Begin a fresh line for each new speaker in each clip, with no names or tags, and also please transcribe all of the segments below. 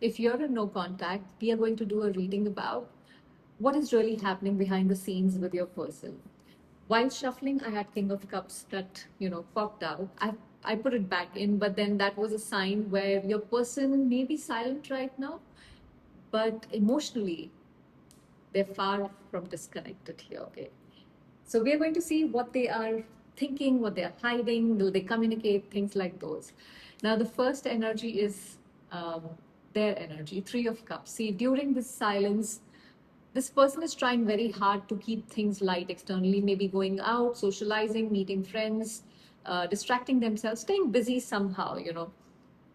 If you're in no contact, we are going to do a reading about what is really happening behind the scenes with your person. While shuffling, I had King of Cups that, popped out. I put it back in, but then that was a sign where your person may be silent right now, but emotionally, they're far from disconnected here, okay? So we are going to see what they are thinking, what they are hiding, will they communicate, things like those. Now, the first energy is um, their energy, Three of Cups. See, during this silence, this person is trying very hard to keep things light externally, maybe going out, socializing, meeting friends, distracting themselves, staying busy somehow,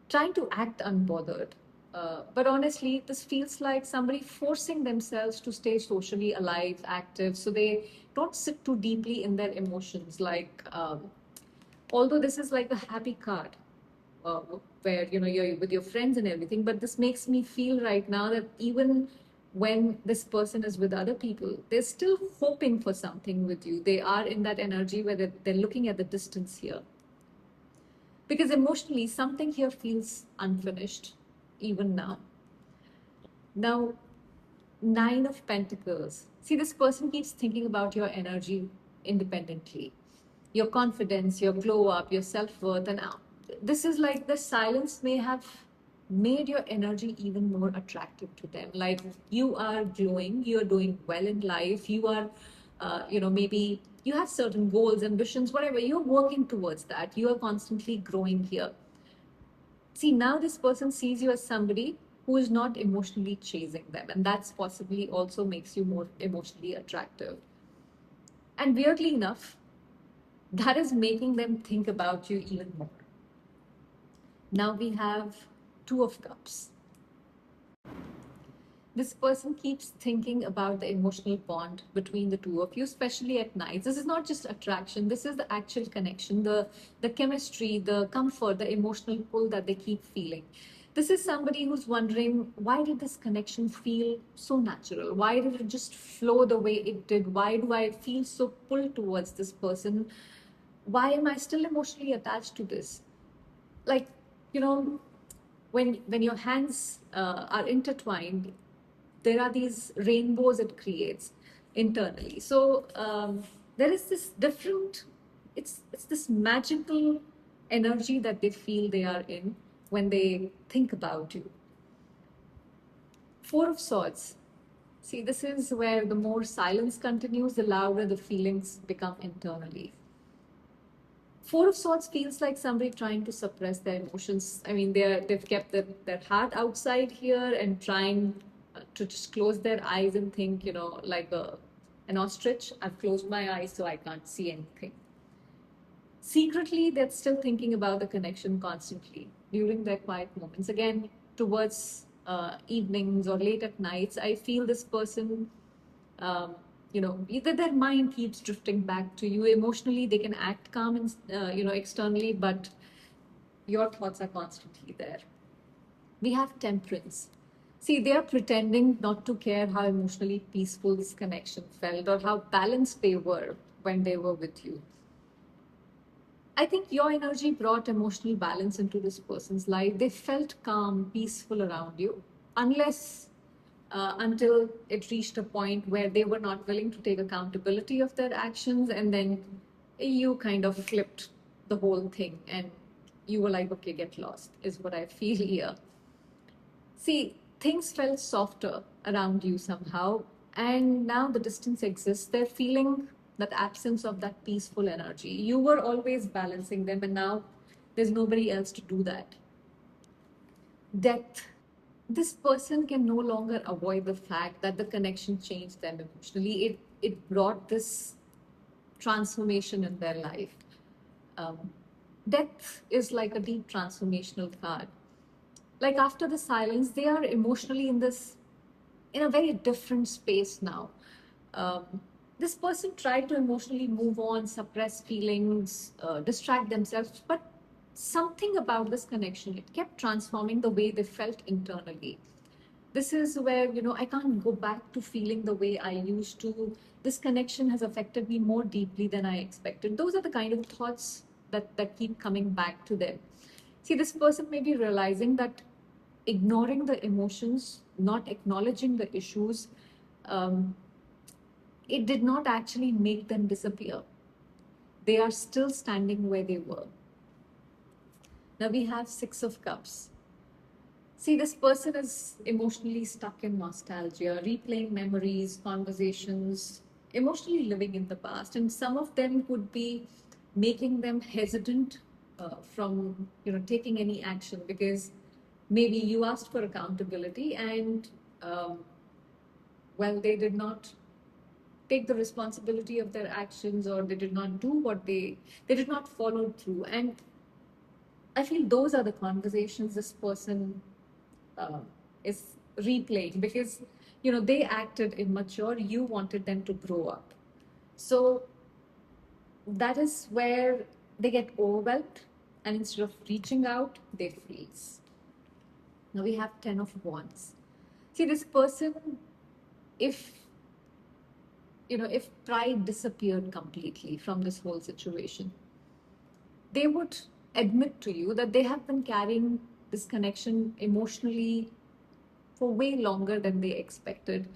trying to act unbothered. But honestly, this feels like somebody forcing themselves to stay socially alive, active, so they don't sit too deeply in their emotions. Although this is like a happy card, uh, where you're with your friends and everything, but this makes me feel right now that even when this person is with other people, they're still hoping for something with you. They are in that energy where they're looking at the distance here, because emotionally something here feels unfinished even now. Now, Nine of Pentacles. See, this person keeps thinking about your energy independently, your confidence, your glow up, your self worth. And this is like the silence may have made your energy even more attractive to them. Like you are glowing, you are doing well in life, you are, maybe you have certain goals, ambitions, whatever, you're working towards that. You are constantly growing here. See, now this person sees you as somebody who is not emotionally chasing them, and that's possibly also makes you more emotionally attractive. And weirdly enough, that is making them think about you even more. Now we have Two of Cups. This person keeps thinking about the emotional bond between the two of you, especially at night. This is not just attraction, this is the actual connection, the chemistry, the comfort, the emotional pull that they keep feeling. This is somebody who's wondering, why did this connection feel so natural? Why did it just flow the way it did? Why do I feel so pulled towards this person? Why am I still emotionally attached to this? Like, you know when your hands are intertwined, there are these rainbows it creates internally. So there is this different, it's this magical energy that they feel they are in when they think about you. Four of Swords. See, this is where the more silence continues, the louder the feelings become internally. Four of Swords feels like somebody trying to suppress their emotions. I mean, they've kept their heart outside here and trying to just close their eyes and think, like an ostrich. I've closed my eyes so I can't see anything. Secretly, they're still thinking about the connection constantly during their quiet moments. Again, towards evenings or late at nights, I feel this person, either their mind keeps drifting back to you emotionally. They can act calm and externally, but your thoughts are constantly there. We have Temperance. See, they are pretending not to care how emotionally peaceful this connection felt or how balanced they were when they were with you. I think your energy brought emotional balance into this person's life. They felt calm, peaceful around you, unless until it reached a point where they were not willing to take accountability of their actions, and then you kind of flipped the whole thing, and you were like, okay, get lost, is what I feel here. See, things felt softer around you somehow, and now the distance exists. They're feeling that absence of that peaceful energy. You were always balancing them, and now there's nobody else to do that. Death. This person can no longer avoid the fact that the connection changed them emotionally. It brought this transformation in their life. Um, Death is like a deep transformational card. Like after the silence, they are emotionally in a very different space now. Um, this person tried to emotionally move on, suppress feelings, distract themselves, but something about this connection, it kept transforming the way they felt internally. This is where, I can't go back to feeling the way I used to. This connection has affected me more deeply than I expected. Those are the kind of thoughts that keep coming back to them. See, this person may be realizing that ignoring the emotions, not acknowledging the issues, um, it did not actually make them disappear. They are still standing where they were. Now we have Six of Cups. See, this person is emotionally stuck in nostalgia, replaying memories, conversations, emotionally living in the past, and some of them could be making them hesitant from taking any action because maybe you asked for accountability and um, well, they did not take the responsibility of their actions, or they did not do what they did not follow through. And I feel those are the conversations this person uh, is replaying because they acted immature. You wanted them to grow up, so that is where they get overwhelmed, and instead of reaching out, they freeze. Now we have Ten of Wands. See, this person, if if pride disappeared completely from this whole situation, they would admit to you that they have been carrying this connection emotionally for way longer than they expected,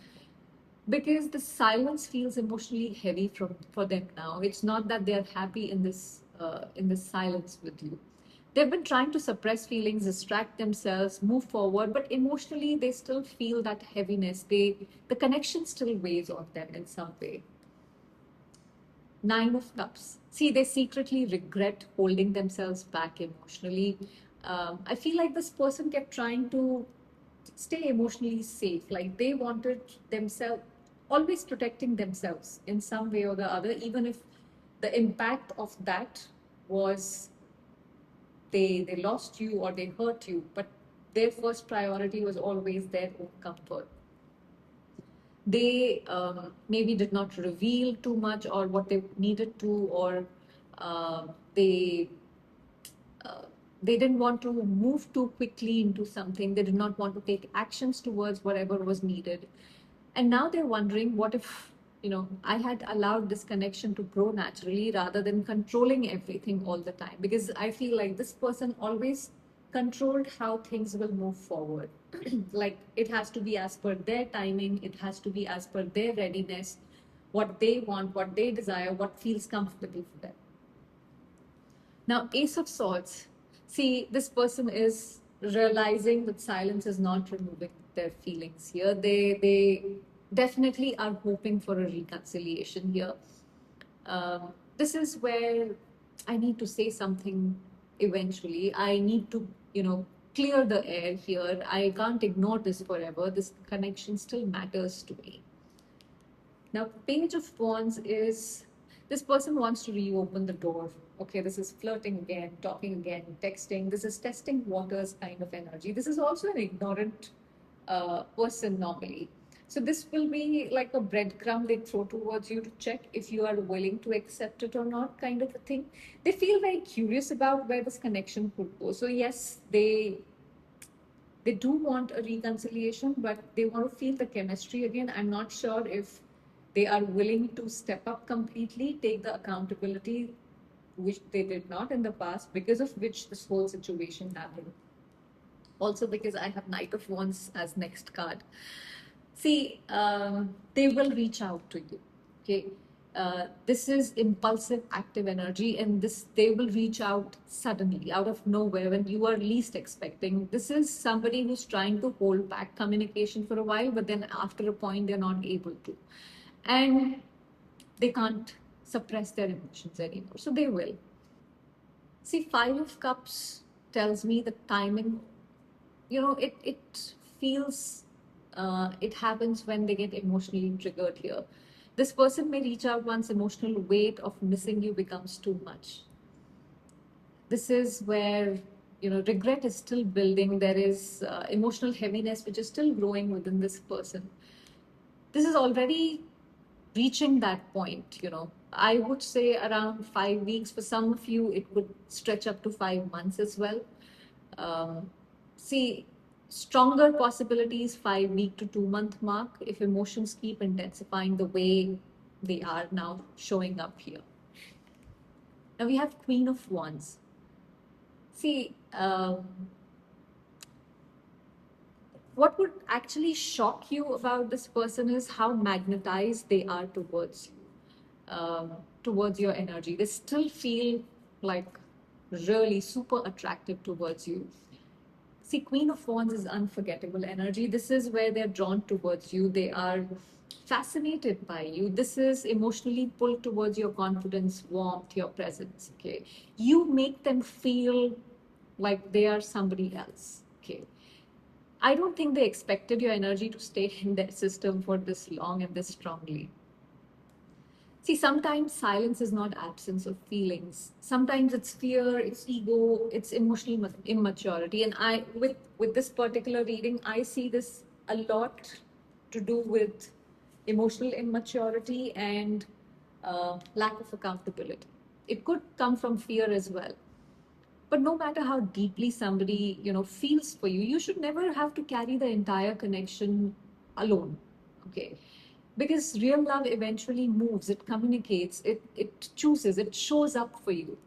because the silence feels emotionally heavy for them now. It's not that they're happy in this silence with you. They've been trying to suppress feelings, distract themselves, move forward, but emotionally they still feel that heaviness. The connection still weighs on them in some way. Nine of Cups. See, they secretly regret holding themselves back emotionally. I feel like this person kept trying to stay emotionally safe. Like they wanted themselves, always protecting themselves in some way or the other, even if the impact of that was they lost you or they hurt you. But their first priority was always their own comfort. They maybe did not reveal too much or what they needed to, or uh, they uh, they didn't want to move too quickly into something. They did not want to take actions towards whatever was needed. And now they're wondering, what if, I had allowed this connection to grow naturally rather than controlling everything all the time? Because I feel like this person always controlled how things will move forward. Like it has to be as per their timing, it has to be as per their readiness, what they want, what they desire, what feels comfortable for them. Now, Ace of Swords. See, this person is realizing that silence is not removing their feelings here. They definitely are hoping for a reconciliation here. This is where I need to say something eventually. I need to, clear the air here. I can't ignore this forever. This connection still matters to me. Now, Page of Wands is this person wants to reopen the door. Okay, this is flirting again, talking again, texting. This is testing waters kind of energy. This is also an ignorant person normally. So, this will be like a breadcrumb they throw towards you to check if you are willing to accept it or not, kind of a thing. They feel very curious about where this connection could go. So, yes, they do want a reconciliation, but they want to feel the chemistry again. I'm not sure if they are willing to step up completely, take the accountability, which they did not in the past, because of which this whole situation happened. Also, because I have Knight of Wands as next card. See, they will reach out to you. Okay. This is impulsive, active energy, and this they will reach out suddenly, out of nowhere, when you are least expecting. This is somebody who's trying to hold back communication for a while, but then after a point, they're not able to, and they can't suppress their emotions anymore. So they will. See, Five of Cups tells me the timing. It feels it happens when they get emotionally triggered here. This person may reach out once emotional weight of missing you becomes too much. This is where regret is still building. There is emotional heaviness which is still growing within this person. This is already reaching that point. I would say around 5 weeks. For some of you it could stretch up to 5 months as well. See, stronger possibilities 5 week to 2 month mark if emotions keep intensifying the way they are now showing up here. Now we have Queen of Wands. See, What would actually shock you about this person is how magnetized they are towards you, towards your energy. They still feel like really super attractive towards you. See, Queen of Wands is unforgettable energy. This is where they're drawn towards you. They are fascinated by you. This is emotionally pulled towards your confidence, warmth, your presence. Okay. You make them feel like they are somebody else. Okay. I don't think they expected your energy to stay in their system for this long and this strongly. See, sometimes silence is not absence of feelings. Sometimes it's fear, it's ego, it's emotional immaturity. And with this particular reading, I see this a lot to do with emotional immaturity and lack of accountability. It could come from fear as well. But no matter how deeply somebody feels for you, you should never have to carry the entire connection alone. Okay, because real love eventually moves, it communicates, it chooses, it shows up for you.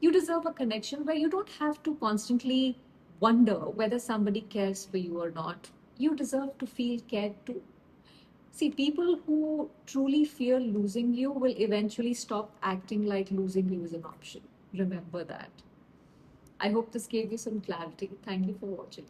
You deserve a connection where you don't have to constantly wonder whether somebody cares for you or not. You deserve to feel cared too. See, people who truly fear losing you will eventually stop acting like losing you is an option. Remember that. I hope this gave you some clarity. Thank you for watching.